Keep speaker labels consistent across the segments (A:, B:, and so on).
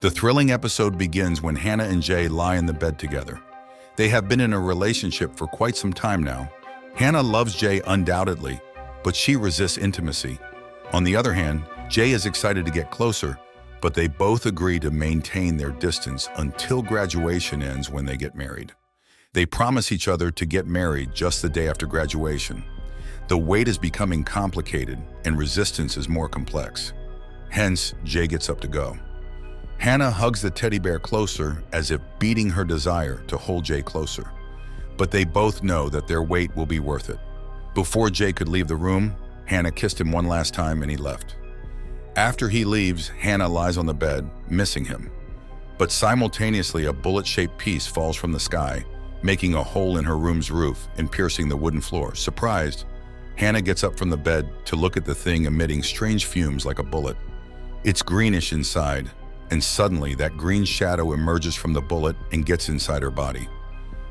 A: The thrilling episode begins when Hannah and Jay lie in the bed together. They have been in a relationship for quite some time now. Hannah loves Jay undoubtedly, but she resists intimacy. On the other hand, Jay is excited to get closer, but they both agree to maintain their distance until graduation ends when they get married. They promise each other to get married just the day after graduation. The wait is becoming complicated and resistance is more complex. Hence, Jay gets up to go. Hannah hugs the teddy bear closer as if beating her desire to hold Jay closer. But they both know that their wait will be worth it. Before Jay could leave the room, Hannah kissed him one last time and he left. After he leaves, Hannah lies on the bed, missing him. But simultaneously, a bullet-shaped piece falls from the sky, making a hole in her room's roof and piercing the wooden floor. Surprised, Hannah gets up from the bed to look at the thing emitting strange fumes like a bullet. It's greenish inside, and suddenly that green shadow emerges from the bullet and gets inside her body.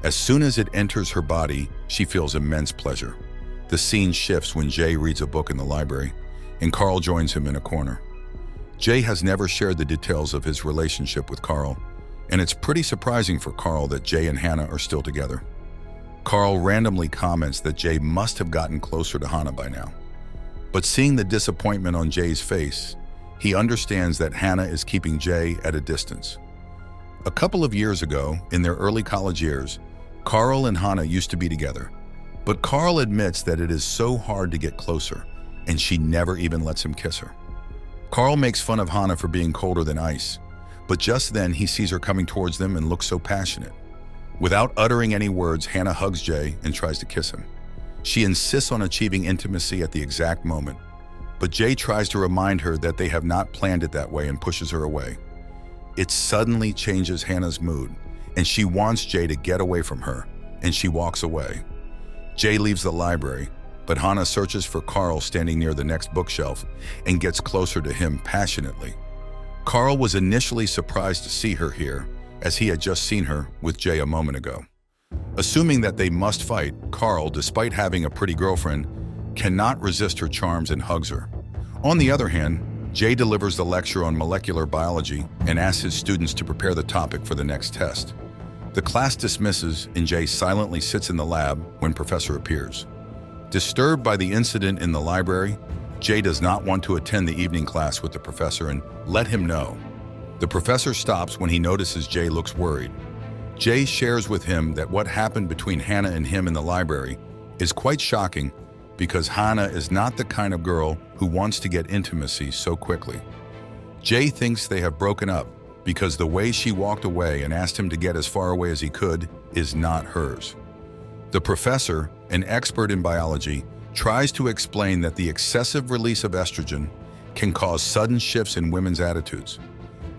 A: As soon as it enters her body, she feels immense pleasure. The scene shifts when Jay reads a book in the library, and Carl joins him in a corner. Jay has never shared the details of his relationship with Carl, and it's pretty surprising for Carl that Jay and Hannah are still together. Carl randomly comments that Jay must have gotten closer to Hannah by now. But seeing the disappointment on Jay's face, he understands that Hannah is keeping Jay at a distance. A couple of years ago, in their early college years, Carl and Hannah used to be together. But Carl admits that it is so hard to get closer, and she never even lets him kiss her. Carl makes fun of Hannah for being colder than ice, but just then he sees her coming towards them and looks so passionate. Without uttering any words, Hannah hugs Jay and tries to kiss him. She insists on achieving intimacy at the exact moment, but Jay tries to remind her that they have not planned it that way and pushes her away. It suddenly changes Hannah's mood, and she wants Jay to get away from her, and she walks away. Jay leaves the library, but Hannah searches for Carl standing near the next bookshelf and gets closer to him passionately. Carl was initially surprised to see her here, as he had just seen her with Jay a moment ago. Assuming that they must fight, Carl, despite having a pretty girlfriend, cannot resist her charms and hugs her. On the other hand, Jay delivers the lecture on molecular biology and asks his students to prepare the topic for the next test. The class dismisses and Jay silently sits in the lab when Professor appears. Disturbed by the incident in the library, Jay does not want to attend the evening class with the professor and let him know. The professor stops when he notices Jay looks worried. Jay shares with him that what happened between Hannah and him in the library is quite shocking because Hannah is not the kind of girl who wants to get intimacy so quickly. Jay thinks they have broken up because the way she walked away and asked him to get as far away as he could is not hers. The professor, an expert in biology, tries to explain that the excessive release of estrogen can cause sudden shifts in women's attitudes.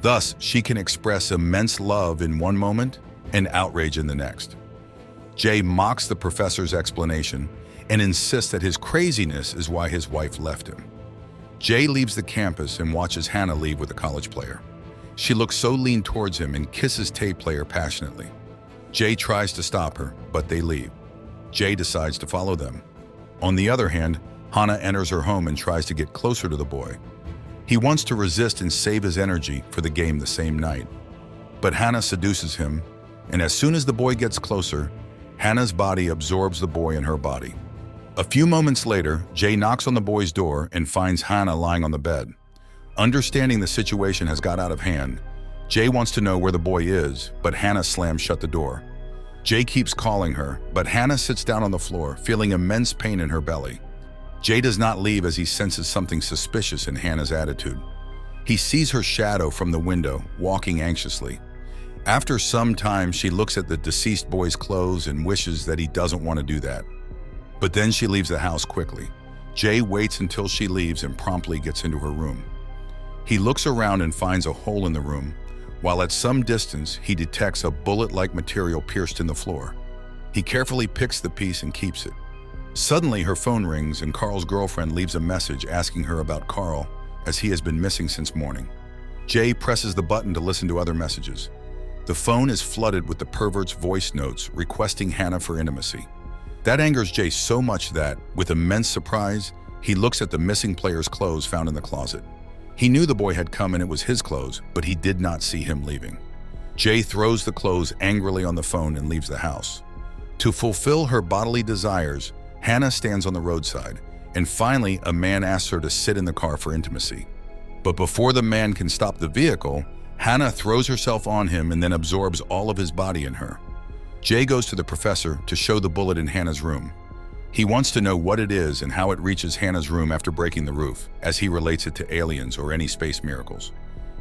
A: Thus, she can express immense love in one moment and outrage in the next. Jay mocks the professor's explanation and insists that his craziness is why his wife left him. Jay leaves the campus and watches Hannah leave with a college player. She looks so lean towards him and kisses tape player passionately. Jay tries to stop her, but they leave. Jay decides to follow them. On the other hand, Hannah enters her home and tries to get closer to the boy. He wants to resist and save his energy for the game the same night. But Hannah seduces him, and as soon as the boy gets closer, Hannah's body absorbs the boy in her body. A few moments later, Jay knocks on the boy's door and finds Hannah lying on the bed. Understanding the situation has got out of hand, Jay wants to know where the boy is, but Hannah slams shut the door. Jay keeps calling her, but Hannah sits down on the floor, feeling immense pain in her belly. Jay does not leave as he senses something suspicious in Hannah's attitude. He sees her shadow from the window, walking anxiously. After some time, she looks at the deceased boy's clothes and wishes that he doesn't want to do that. But then she leaves the house quickly. Jay waits until she leaves and promptly gets into her room. He looks around and finds a hole in the room, while at some distance, he detects a bullet-like material pierced in the floor. He carefully picks the piece and keeps it. Suddenly, her phone rings and Carl's girlfriend leaves a message asking her about Carl, as he has been missing since morning. Jay presses the button to listen to other messages. The phone is flooded with the pervert's voice notes requesting Hannah for intimacy. That angers Jay so much that, with immense surprise, he looks at the missing player's clothes found in the closet. He knew the boy had come and it was his clothes, but he did not see him leaving. Jay throws the clothes angrily on the phone and leaves the house. To fulfill her bodily desires, Hannah stands on the roadside, and finally a man asks her to sit in the car for intimacy. But before the man can stop the vehicle, Hannah throws herself on him and then absorbs all of his body in her. Jay goes to the professor to show the bullet in Hannah's room. He wants to know what it is and how it reaches Hannah's room after breaking the roof, as he relates it to aliens or any space miracles.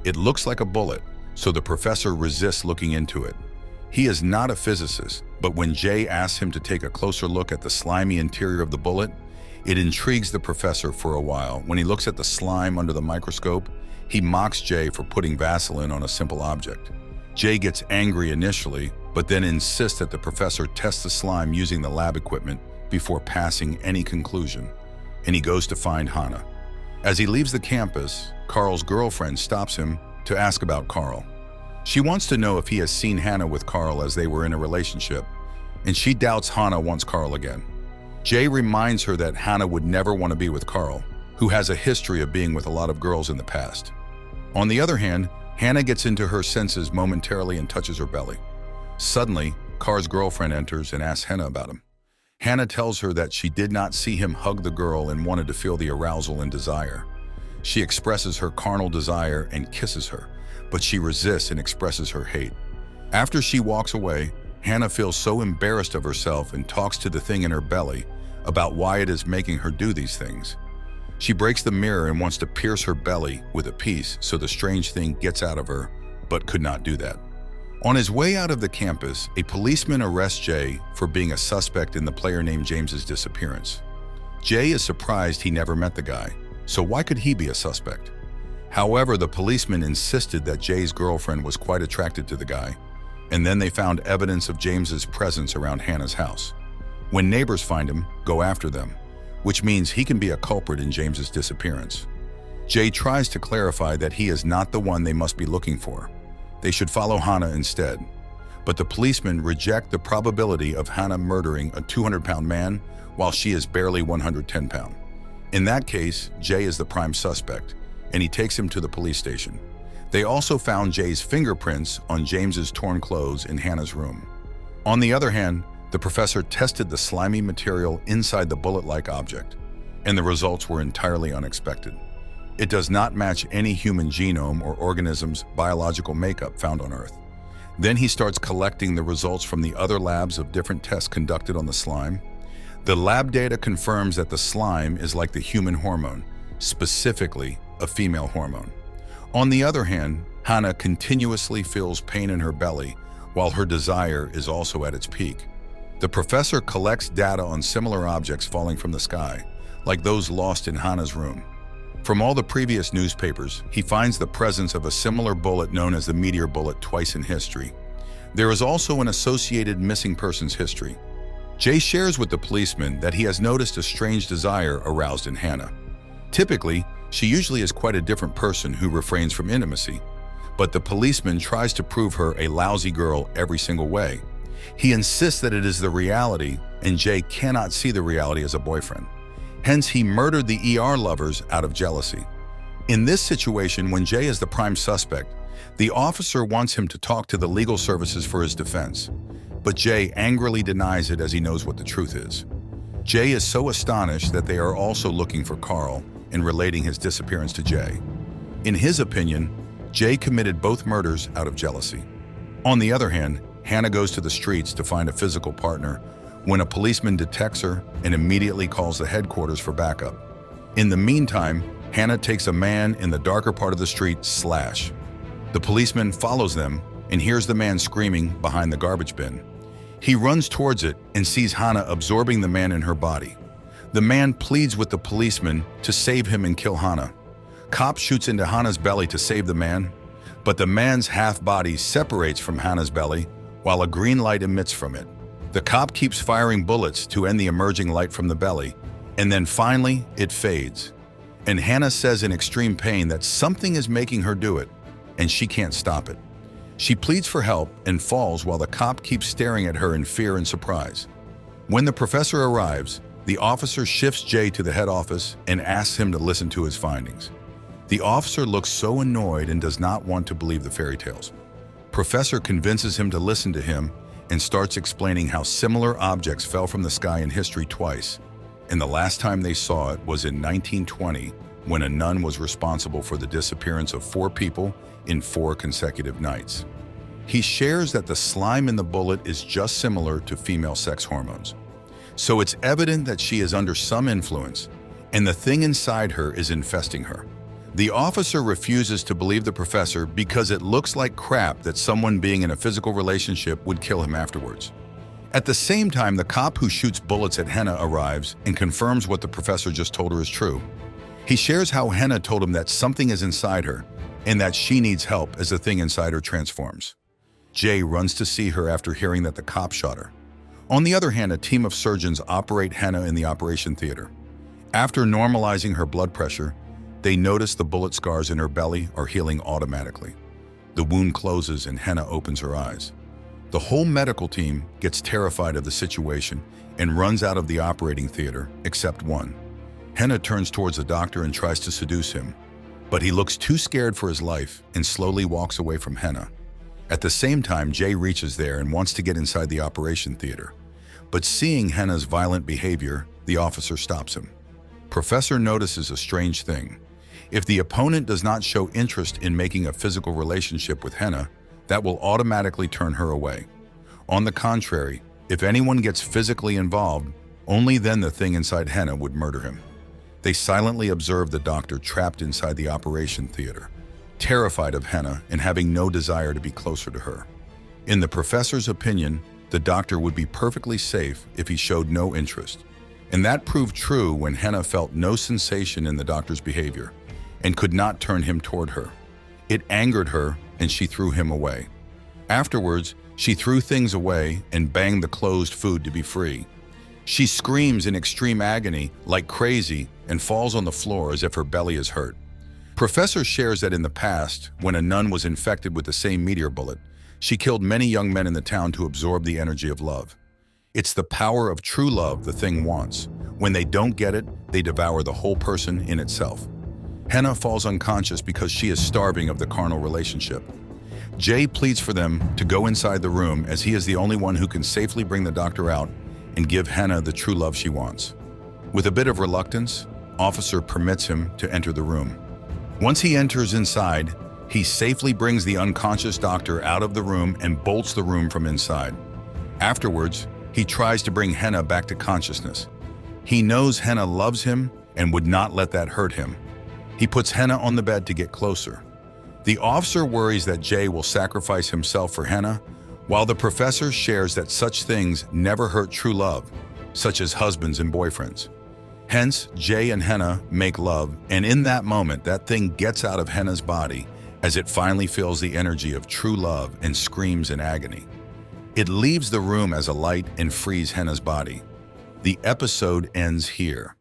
A: It looks like a bullet, so the professor resists looking into it. He is not a physicist, but when Jay asks him to take a closer look at the slimy interior of the bullet, it intrigues the professor for a while. When he looks at the slime under the microscope, he mocks Jay for putting Vaseline on a simple object. Jay gets angry initially, but then insists that the professor test the slime using the lab equipment before passing any conclusion, and he goes to find Hannah. As he leaves the campus, Carl's girlfriend stops him to ask about Carl. She wants to know if he has seen Hannah with Carl as they were in a relationship, and she doubts Hannah wants Carl again. Jay reminds her that Hannah would never want to be with Carl, who has a history of being with a lot of girls in the past. On the other hand, Hannah gets into her senses momentarily and touches her belly. Suddenly, Carl's girlfriend enters and asks Hannah about him. Hannah tells her that she did not see him hug the girl and wanted to feel the arousal and desire. She expresses her carnal desire and kisses her, but she resists and expresses her hate. After she walks away, Hannah feels so embarrassed of herself and talks to the thing in her belly about why it is making her do these things. She breaks the mirror and wants to pierce her belly with a piece so the strange thing gets out of her, but could not do that. On his way out of the campus, a policeman arrests Jay for being a suspect in the player named James's disappearance. Jay is surprised he never met the guy, so why could he be a suspect? However, the policeman insisted that Jay's girlfriend was quite attracted to the guy, and then they found evidence of James's presence around Hannah's house. When neighbors find him, go after them, which means he can be a culprit in James's disappearance. Jay tries to clarify that he is not the one they must be looking for. They should follow Hannah instead. But the policemen reject the probability of Hannah murdering a 200-pound man while she is barely 110 pounds. In that case, Jay is the prime suspect, and he takes him to the police station. They also found Jay's fingerprints on James's torn clothes in Hannah's room. On the other hand, the professor tested the slimy material inside the bullet-like object, and the results were entirely unexpected. It does not match any human genome or organism's biological makeup found on Earth. Then he starts collecting the results from the other labs of different tests conducted on the slime. The lab data confirms that the slime is like the human hormone, specifically a female hormone. On the other hand, Hannah continuously feels pain in her belly while her desire is also at its peak. The professor collects data on similar objects falling from the sky, like those lost in Hannah's room. From all the previous newspapers, he finds the presence of a similar bullet known as the meteor bullet twice in history. There is also an associated missing persons history. Jay shares with the policeman that he has noticed a strange desire aroused in Hannah. Typically, she usually is quite a different person who refrains from intimacy, but the policeman tries to prove her a lousy girl every single way. He insists that it is the reality, and Jay cannot see the reality as a boyfriend. Hence, he murdered the ER lovers out of jealousy. In this situation, when Jay is the prime suspect, the officer wants him to talk to the legal services for his defense, but Jay angrily denies it as he knows what the truth is. Jay is so astonished that they are also looking for Carl and relating his disappearance to Jay. In his opinion, Jay committed both murders out of jealousy. On the other hand, Hannah goes to the streets to find a physical partner when a policeman detects her and immediately calls the headquarters for backup. In the meantime, Hannah takes a man in the darker part of the street, Slash. The policeman follows them and hears the man screaming behind the garbage bin. He runs towards it and sees Hannah absorbing the man in her body. The man pleads with the policeman to save him and kill Hannah. Cop shoots into Hannah's belly to save the man, but the man's half-body separates from Hannah's belly while a green light emits from it. The cop keeps firing bullets to end the emerging light from the belly, and then finally it fades. And Hannah says in extreme pain that something is making her do it, and she can't stop it. She pleads for help and falls while the cop keeps staring at her in fear and surprise. When the professor arrives, the officer shifts Jay to the head office and asks him to listen to his findings. The officer looks so annoyed and does not want to believe the fairy tales. Professor convinces him to listen to him and starts explaining how similar objects fell from the sky in history twice, and the last time they saw it was in 1920 when a nun was responsible for the disappearance of 4 people in 4 consecutive nights. He shares that the slime in the bullet is just similar to female sex hormones. So it's evident that she is under some influence, and the thing inside her is infesting her. The officer refuses to believe the professor because it looks like crap that someone being in a physical relationship would kill him afterwards. At the same time, the cop who shoots bullets at Henna arrives and confirms what the professor just told her is true. He shares how Henna told him that something is inside her and that she needs help as the thing inside her transforms. Jay runs to see her after hearing that the cop shot her. On the other hand, a team of surgeons operate Henna in the operation theater. After normalizing her blood pressure, they notice the bullet scars in her belly are healing automatically. The wound closes and Henna opens her eyes. The whole medical team gets terrified of the situation and runs out of the operating theater, except one. Henna turns towards the doctor and tries to seduce him, but he looks too scared for his life and slowly walks away from Henna. At the same time, Jay reaches there and wants to get inside the operation theater, but seeing Henna's violent behavior, the officer stops him. Professor notices a strange thing. If the opponent does not show interest in making a physical relationship with Henna, that will automatically turn her away. On the contrary, if anyone gets physically involved, only then the thing inside Henna would murder him. They silently observe the doctor trapped inside the operation theater, terrified of Henna and having no desire to be closer to her. In the professor's opinion, the doctor would be perfectly safe if he showed no interest. And that proved true when Henna felt no sensation in the doctor's behavior and could not turn him toward her. It angered her and she threw him away. Afterwards, she threw things away and banged the closed food to be free. She screams in extreme agony, like crazy, and falls on the floor as if her belly is hurt. Professor shares that in the past, when a nun was infected with the same meteor bullet, she killed many young men in the town to absorb the energy of love. It's the power of true love the thing wants. When they don't get it, they devour the whole person in itself. Henna falls unconscious because she is starving of the carnal relationship. Jay pleads for them to go inside the room as he is the only one who can safely bring the doctor out and give Henna the true love she wants. With a bit of reluctance, Officer permits him to enter the room. Once he enters inside, he safely brings the unconscious doctor out of the room and bolts the room from inside. Afterwards, he tries to bring Henna back to consciousness. He knows Henna loves him and would not let that hurt him. He puts Henna on the bed to get closer. The officer worries that Jay will sacrifice himself for Henna, while the professor shares that such things never hurt true love, such as husbands and boyfriends. Hence, Jay and Henna make love, and in that moment, that thing gets out of Henna's body as it finally feels the energy of true love and screams in agony. It leaves the room as a light and frees Henna's body. The episode ends here.